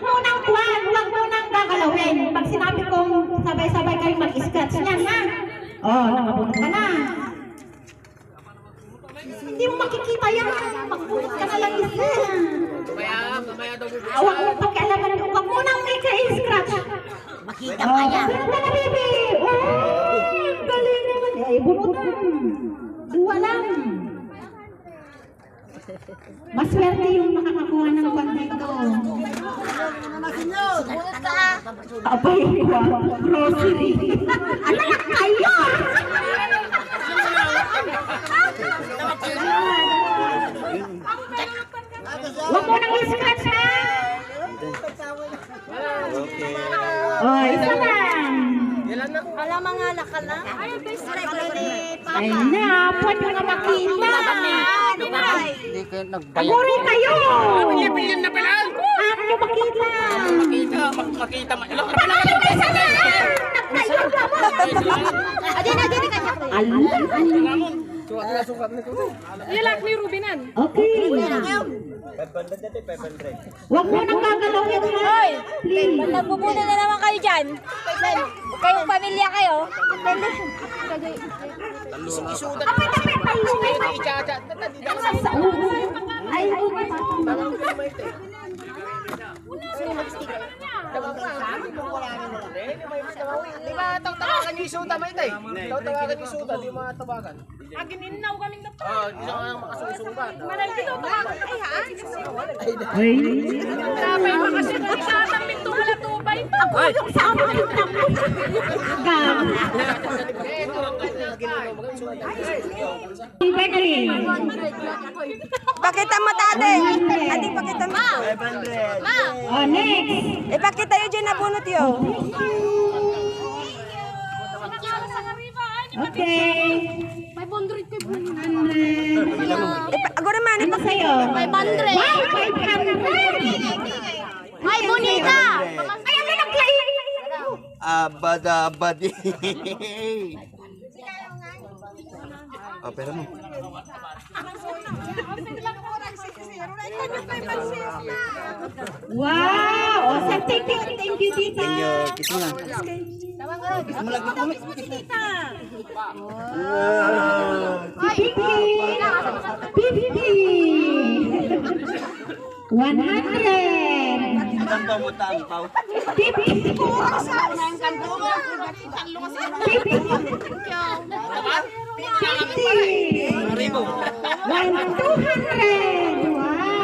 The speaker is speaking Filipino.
Huwag mo nang gagalawin. Pag sinabi kong sabay-sabay kayo mag-scratch niyan, ha? Oh, nakabunot ka na. Hindi mo makikita yan. Magbunot ka na lang isa. Mamaya daw bubukas. Huwag mo pakialaman. Huwag mo nang i-scratch. Makita pa yan. Bunot ka na, baby. Oh, galing naman. Eh, bunutan. Dua lang. Maswerte yung makakakuha ng kwan dito. Bunot ka. Abay, grocery. Anak kayo! Huwag mo nang i-scratch, ha? Oh, isa lang. Alam mga lakal na. Ay na, pwede nga makita. Hindi kayo nagbayad. Aguri kayo! Bilyan na pala! Ano nyo makita? Makita. Adin ka siya. Ilak ni Rubinan. Okay. Huwag mo nang gagalawin, ha? Please. Nagpupuno na naman kayo dyan. Kayong pamilya kayo. Isudan. Kapit-kapit, talungin. Ichacha. Ay, Di ba tawagan niyo isuda may tay? Tawagan niyo isuda, di matawagan. Agin inaw kaming na. Di siya nga makasusubat. Manay dito tawagan. Ay ha. ay. Kapay pa kasi ikatang minto wala tubay. Ako yung sa amin. Gam. Ibigay. Pakita mo tate. Ate, pakita mo. Oh, next. Ipakita yun dyan na bunot yun. Okay. 500 ko. 100. Ako naman. Ano sa'yo? 500. Wow, 500. Ay, bonita. Ay, ano nag-claim? Abadi. Oh, pera mo. Wow! Oh, thank you, tita. Kiss mo lang. Kiss mo lang. Fifty. 100. Tampaw mo, tampaw. 50. 200. Wow.